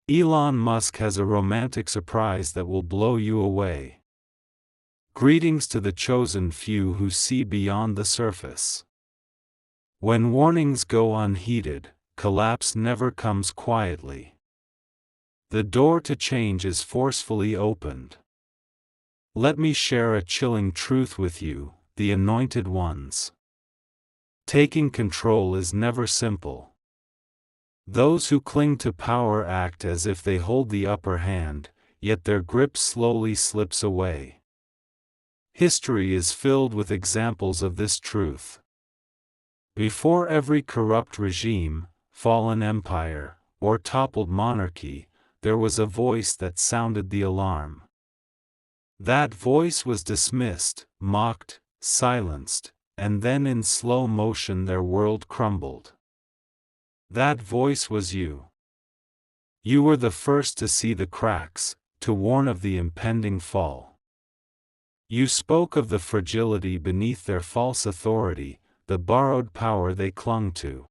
Elon Musk has a romantic surprise that will blow you away. Greetings to the chosen few who see beyond the surface. When warnings go unheeded, collapse never comes quietly. The door to change is forcefully opened. Let me share a chilling truth with you, the anointed ones. Taking control is never simple. Those who cling to power act as if they hold the upper hand, yet their grip slowly slips away. History is filled with examples of this truth. Before every corrupt regime, fallen empire, or toppled monarchy, there was a voice that sounded the alarm. That voice was dismissed, mocked, silenced, and then in slow motion their world crumbled. That voice was you. You were the first to see the cracks, to warn of the impending fall. You spoke of the fragility beneath their false authority, the borrowed power they clung to.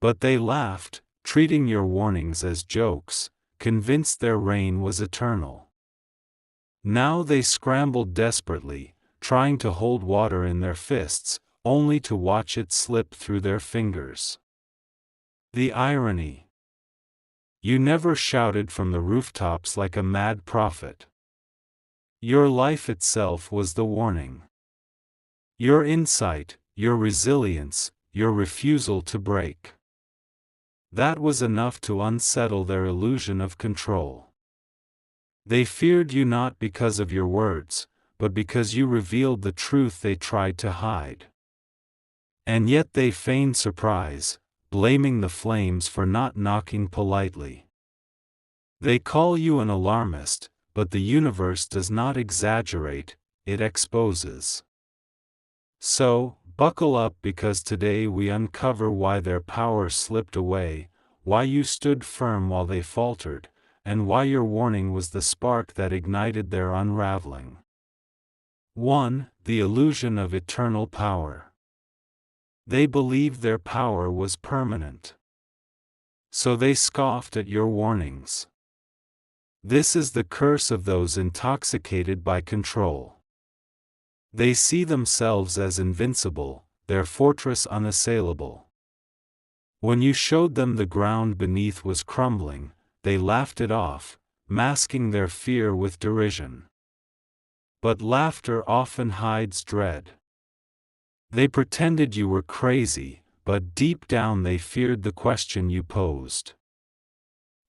But they laughed, treating your warnings as jokes, convinced their reign was eternal. Now they scrambled desperately, trying to hold water in their fists, only to watch it slip through their fingers. The irony. You never shouted from the rooftops like a mad prophet. Your life itself was the warning. Your insight, your resilience, your refusal to break. That was enough to unsettle their illusion of control. They feared you not because of your words, but because you revealed the truth they tried to hide. And yet they feigned surprise, blaming the flames for not knocking politely. They call you an alarmist, but the universe does not exaggerate, it exposes. So, buckle up because today we uncover why their power slipped away, why you stood firm while they faltered, and why your warning was the spark that ignited their unraveling. 1. The illusion of eternal power. They believed their power was permanent. So they scoffed at your warnings. This is the curse of those intoxicated by control. They see themselves as invincible, their fortress unassailable. When you showed them the ground beneath was crumbling, they laughed it off, masking their fear with derision. But laughter often hides dread. They pretended you were crazy, but deep down they feared the question you posed.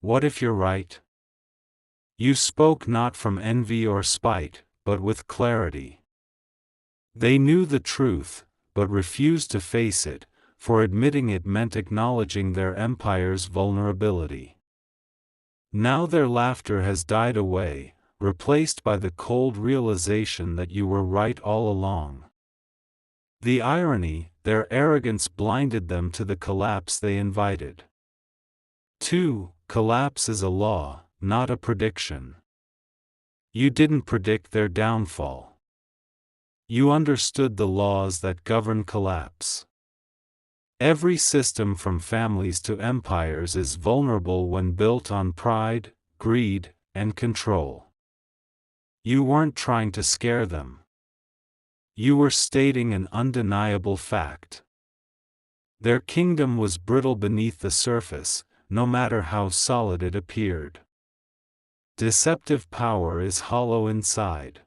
What if you're right? You spoke not from envy or spite, but with clarity. They knew the truth, but refused to face it, for admitting it meant acknowledging their empire's vulnerability. Now their laughter has died away, replaced by the cold realization that you were right all along. The irony, their arrogance blinded them to the collapse they invited. 2. Collapse is a law, not a prediction. You didn't predict their downfall. You understood the laws that govern collapse. Every system from families to empires is vulnerable when built on pride, greed, and control. You weren't trying to scare them. You were stating an undeniable fact. Their kingdom was brittle beneath the surface, no matter how solid it appeared. Deceptive power is hollow inside.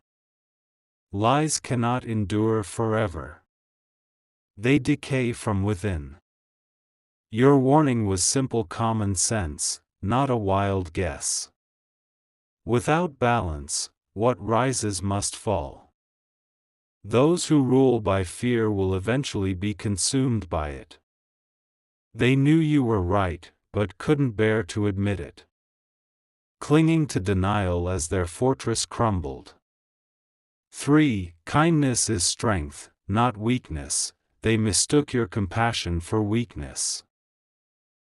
Lies cannot endure forever. They decay from within. Your warning was simple common sense, not a wild guess. Without balance, what rises must fall. Those who rule by fear will eventually be consumed by it. They knew you were right, but couldn't bear to admit it. Clinging to denial as their fortress crumbled. 3. Kindness is strength, not weakness. They mistook your compassion for weakness.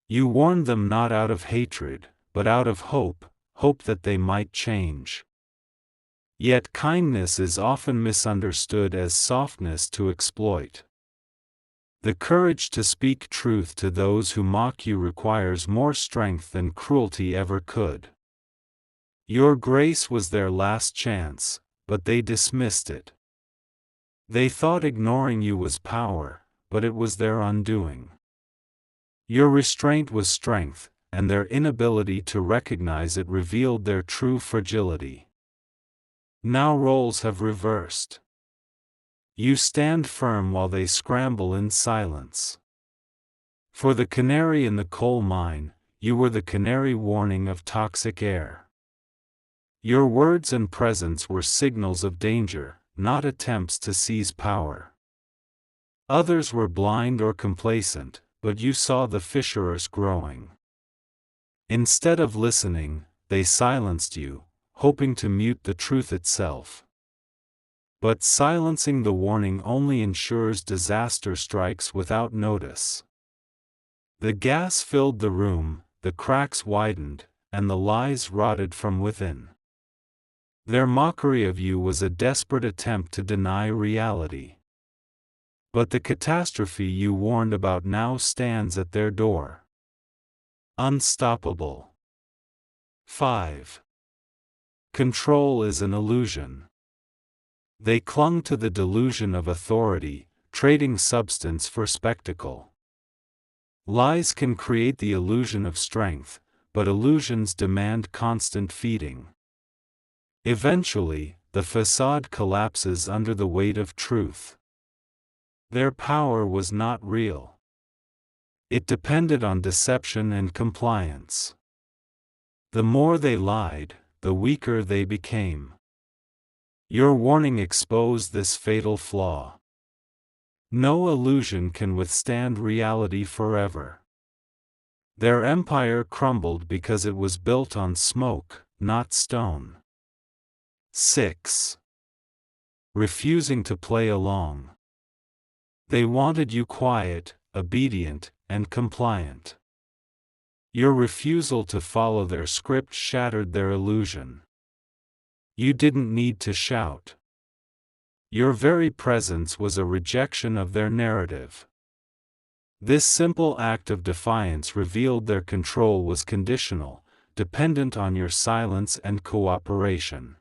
You warned them not out of hatred, but out of hope, hope that they might change. Yet kindness is often misunderstood as softness to exploit. The courage to speak truth to those who mock you requires more strength than cruelty ever could. Your grace was their last chance, but they dismissed it. They thought ignoring you was power, but it was their undoing. Your restraint was strength, and their inability to recognize it revealed their true fragility. Now roles have reversed. You stand firm while they scramble in silence. For the canary in the coal mine, you were the canary warning of toxic air. Your words and presence were signals of danger, not attempts to seize power. Others were blind or complacent, but you saw the fissures growing. Instead of listening, they silenced you, hoping to mute the truth itself. But silencing the warning only ensures disaster strikes without notice. The gas filled the room, the cracks widened, and the lies rotted from within. Their mockery of you was a desperate attempt to deny reality. But the catastrophe you warned about now stands at their door. Unstoppable. 5. Control is an illusion. They clung to the delusion of authority, trading substance for spectacle. Lies can create the illusion of strength, but illusions demand constant feeding. Eventually, the facade collapses under the weight of truth. Their power was not real. It depended on deception and compliance. The more they lied, the weaker they became. Your warning exposed this fatal flaw. No illusion can withstand reality forever. Their empire crumbled because it was built on smoke, not stone. 6. Refusing to play along. They wanted you quiet, obedient, and compliant. Your refusal to follow their script shattered their illusion. You didn't need to shout. Your very presence was a rejection of their narrative. This simple act of defiance revealed their control was conditional, dependent on your silence and cooperation.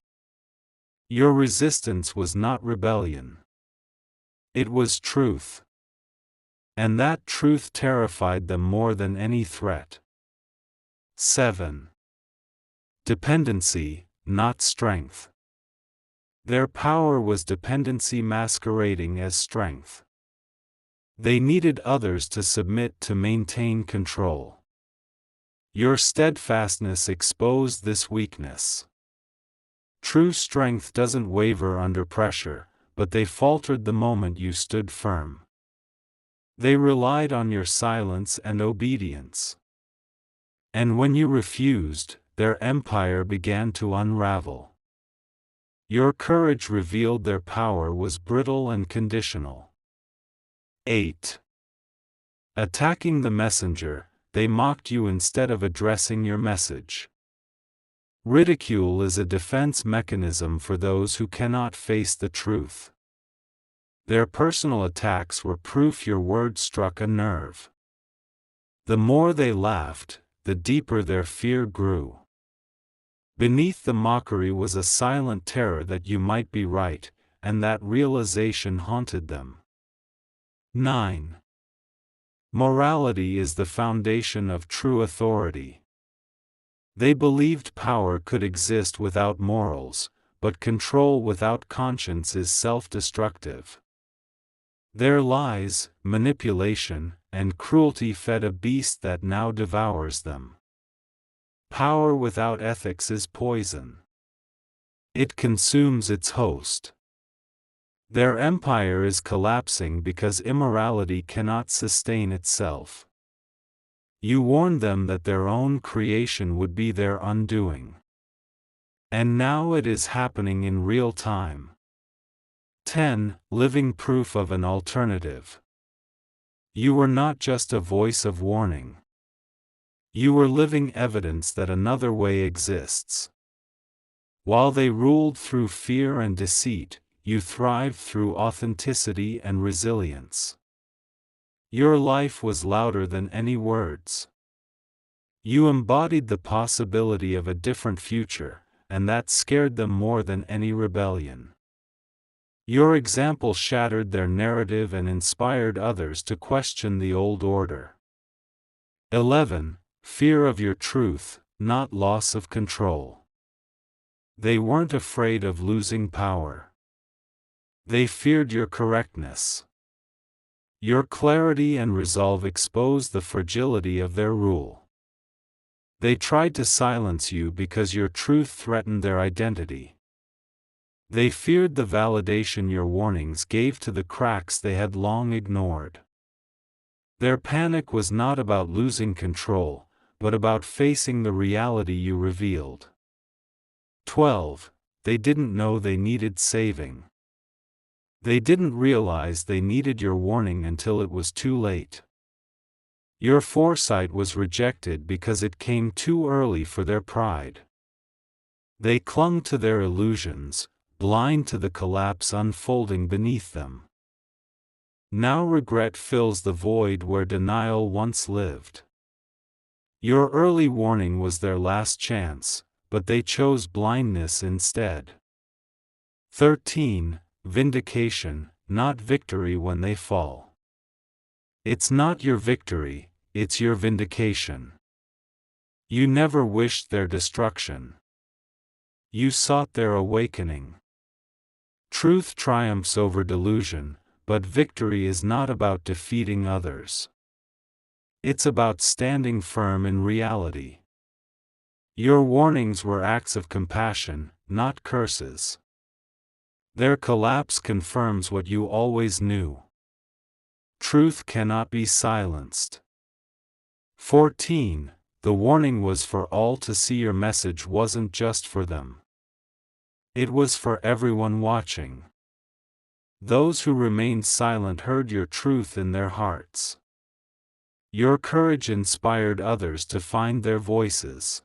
Your resistance was not rebellion. It was truth. And that truth terrified them more than any threat. 7. Dependency, not strength. Their power was dependency masquerading as strength. They needed others to submit to maintain control. Your steadfastness exposed this weakness. True strength doesn't waver under pressure, but they faltered the moment you stood firm. They relied on your silence and obedience. And when you refused, their empire began to unravel. Your courage revealed their power was brittle and conditional. 8. Attacking the messenger, they mocked you instead of addressing your message. Ridicule is a defense mechanism for those who cannot face the truth. Their personal attacks were proof your words struck a nerve. The more they laughed, the deeper their fear grew. Beneath the mockery was a silent terror that you might be right, and that realization haunted them. 9. Morality is the foundation of true authority. They believed power could exist without morals, but control without conscience is self-destructive. Their lies, manipulation, and cruelty fed a beast that now devours them. Power without ethics is poison. It consumes its host. Their empire is collapsing because immorality cannot sustain itself. You warned them that their own creation would be their undoing. And now it is happening in real time. 10. Living proof of an alternative. You were not just a voice of warning. You were living evidence that another way exists. While they ruled through fear and deceit, you thrived through authenticity and resilience. Your life was louder than any words. You embodied the possibility of a different future, and that scared them more than any rebellion. Your example shattered their narrative and inspired others to question the old order. 11. Fear of your truth, not loss of control. They weren't afraid of losing power. They feared your correctness. Your clarity and resolve exposed the fragility of their rule. They tried to silence you because your truth threatened their identity. They feared the validation your warnings gave to the cracks they had long ignored. Their panic was not about losing control, but about facing the reality you revealed. 12. They didn't know they needed saving. They didn't realize they needed your warning until it was too late. Your foresight was rejected because it came too early for their pride. They clung to their illusions, blind to the collapse unfolding beneath them. Now regret fills the void where denial once lived. Your early warning was their last chance, but they chose blindness instead. 13. Vindication, not victory when they fall. It's not your victory, it's your vindication. You never wished their destruction. You sought their awakening. Truth triumphs over delusion, but victory is not about defeating others. It's about standing firm in reality. Your warnings were acts of compassion, not curses. Their collapse confirms what you always knew. Truth cannot be silenced. 14. The warning was for all to see. Your message wasn't just for them. It was for everyone watching. Those who remained silent heard your truth in their hearts. Your courage inspired others to find their voices.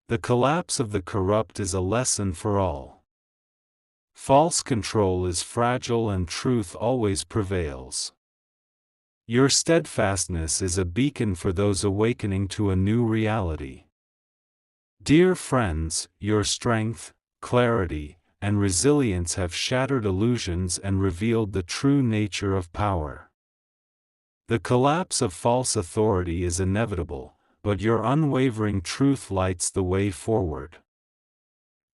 The collapse of the corrupt is a lesson for all. False control is fragile and truth always prevails. Your steadfastness is a beacon for those awakening to a new reality. Dear friends, your strength, clarity, and resilience have shattered illusions and revealed the true nature of power. The collapse of false authority is inevitable, but your unwavering truth lights the way forward.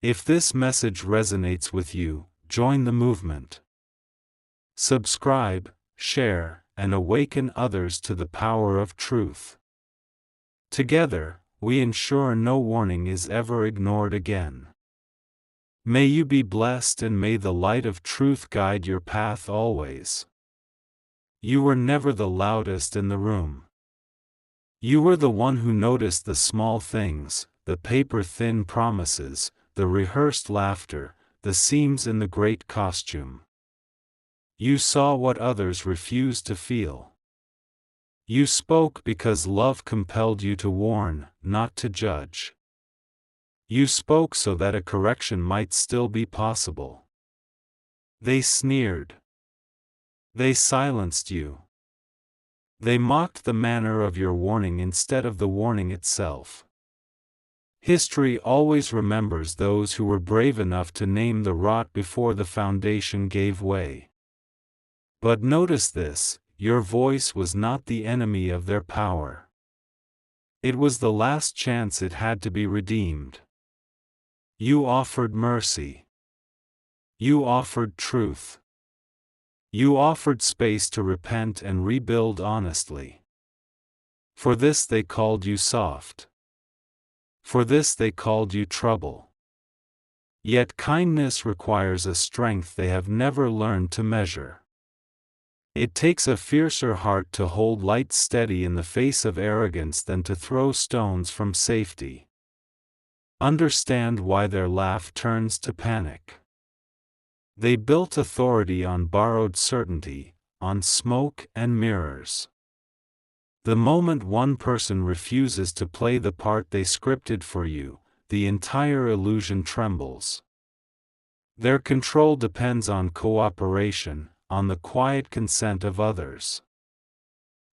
If this message resonates with you, join the movement. Subscribe, share, and awaken others to the power of truth. Together, we ensure no warning is ever ignored again. May you be blessed and may the light of truth guide your path always. You were never the loudest in the room. You were the one who noticed the small things, the paper-thin promises, the rehearsed laughter, the seams in the great costume. You saw what others refused to feel. You spoke because love compelled you to warn, not to judge. You spoke so that a correction might still be possible. They sneered. They silenced you. They mocked the manner of your warning instead of the warning itself. History always remembers those who were brave enough to name the rot before the foundation gave way. But notice this, your voice was not the enemy of their power. It was the last chance it had to be redeemed. You offered mercy. You offered truth. You offered space to repent and rebuild honestly. For this they called you soft. For this they called you trouble. Yet kindness requires a strength they have never learned to measure. It takes a fiercer heart to hold light steady in the face of arrogance than to throw stones from safety. Understand why their laugh turns to panic. They built authority on borrowed certainty, on smoke and mirrors. The moment one person refuses to play the part they scripted for you, the entire illusion trembles. Their control depends on cooperation, on the quiet consent of others.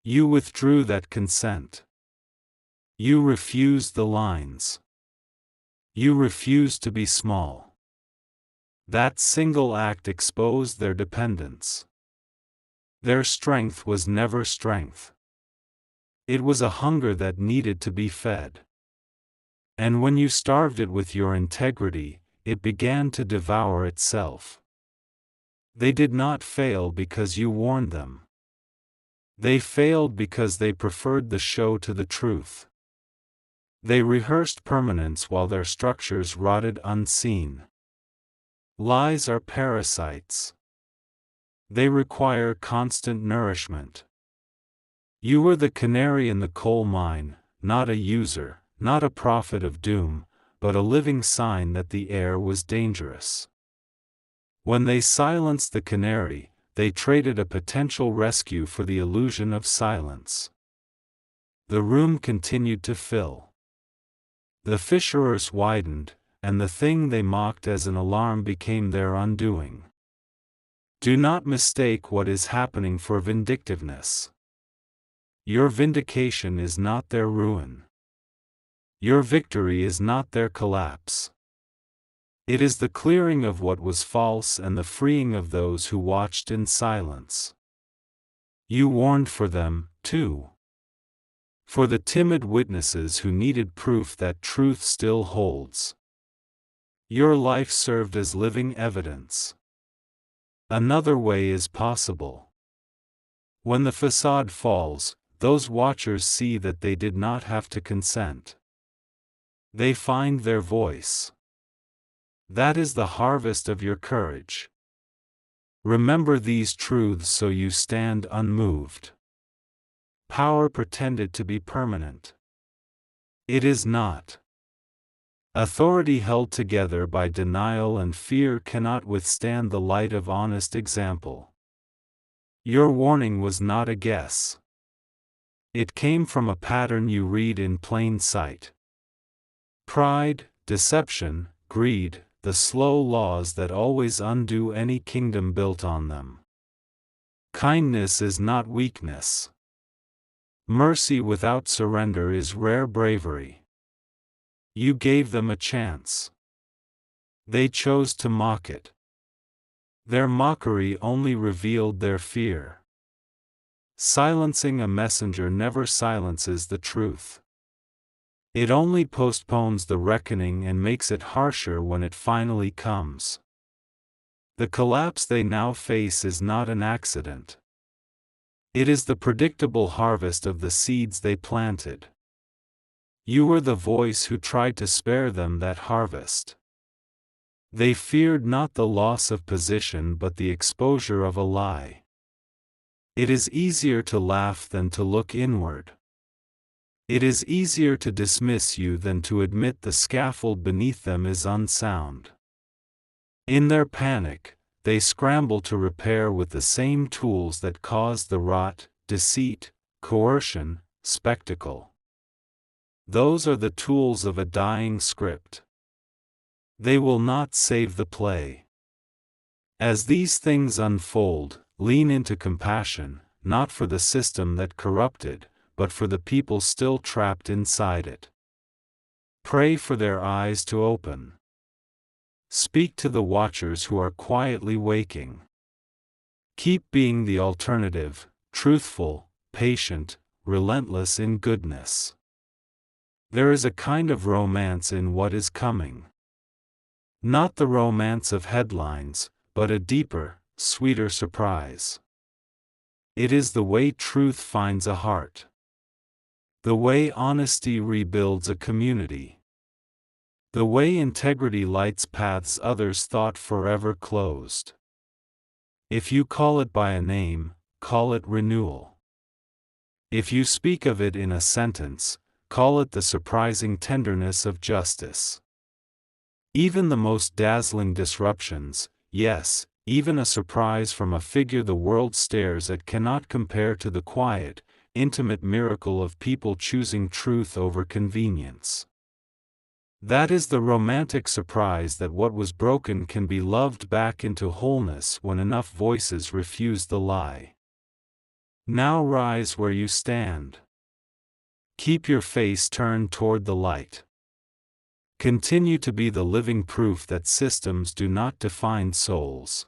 You withdrew that consent. You refused the lines. You refused to be small. That single act exposed their dependence. Their strength was never strength. It was a hunger that needed to be fed. And when you starved it with your integrity, it began to devour itself. They did not fail because you warned them. They failed because they preferred the show to the truth. They rehearsed permanence while their structures rotted unseen. Lies are parasites. They require constant nourishment. You were the canary in the coal mine, not a user, not a prophet of doom, but a living sign that the air was dangerous. When they silenced the canary, they traded a potential rescue for the illusion of silence. The room continued to fill. The fissures widened, and the thing they mocked as an alarm became their undoing. Do not mistake what is happening for vindictiveness. Your vindication is not their ruin. Your victory is not their collapse. It is the clearing of what was false and the freeing of those who watched in silence. You warned for them, too. For the timid witnesses who needed proof that truth still holds. Your life served as living evidence. Another way is possible. When the facade falls, those watchers see that they did not have to consent. They find their voice. That is the harvest of your courage. Remember these truths so you stand unmoved. Power pretended to be permanent. It is not. Authority held together by denial and fear cannot withstand the light of honest example. Your warning was not a guess. It came from a pattern you read in plain sight. Pride, deception, greed, the slow laws that always undo any kingdom built on them. Kindness is not weakness. Mercy without surrender is rare bravery. You gave them a chance. They chose to mock it. Their mockery only revealed their fear. Silencing a messenger never silences the truth. It only postpones the reckoning and makes it harsher when it finally comes. The collapse they now face is not an accident. It is the predictable harvest of the seeds they planted. You were the voice who tried to spare them that harvest. They feared not the loss of position but the exposure of a lie. It is easier to laugh than to look inward. It is easier to dismiss you than to admit the scaffold beneath them is unsound. In their panic, they scramble to repair with the same tools that caused the rot, deceit, coercion, spectacle. Those are the tools of a dying script. They will not save the play. As these things unfold, lean into compassion, not for the system that corrupted, but for the people still trapped inside it. Pray for their eyes to open. Speak to the watchers who are quietly waking. Keep being the alternative, truthful, patient, relentless in goodness. There is a kind of romance in what is coming. Not the romance of headlines, but a deeper, sweeter surprise. It is the way truth finds a heart. The way honesty rebuilds a community. The way integrity lights paths others thought forever closed. If you call it by a name, call it renewal. If you speak of it in a sentence, call it the surprising tenderness of justice. Even the most dazzling disruptions, yes, even a surprise from a figure the world stares at cannot compare to the quiet, intimate miracle of people choosing truth over convenience. That is the romantic surprise that what was broken can be loved back into wholeness when enough voices refuse the lie. Now rise where you stand. Keep your face turned toward the light. Continue to be the living proof that systems do not define souls.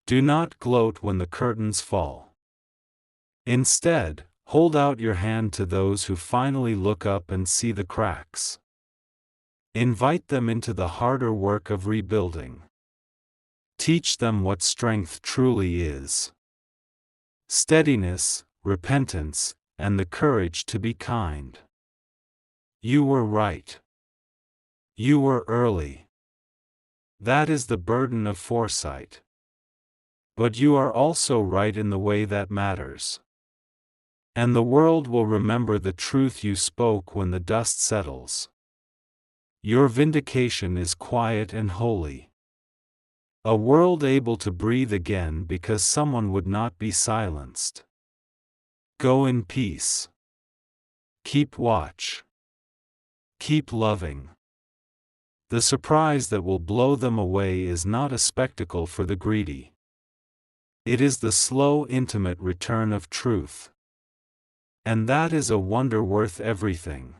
Do not gloat when the curtains fall. Instead, hold out your hand to those who finally look up and see the cracks. Invite them into the harder work of rebuilding. Teach them what strength truly is. Steadiness, repentance, and the courage to be kind. You were right. You were early. That is the burden of foresight. But you are also right in the way that matters. And the world will remember the truth you spoke when the dust settles. Your vindication is quiet and holy. A world able to breathe again because someone would not be silenced. Go in peace. Keep watch. Keep loving. The surprise that will blow them away is not a spectacle for the greedy. It is the slow, intimate return of truth. And that is a wonder worth everything.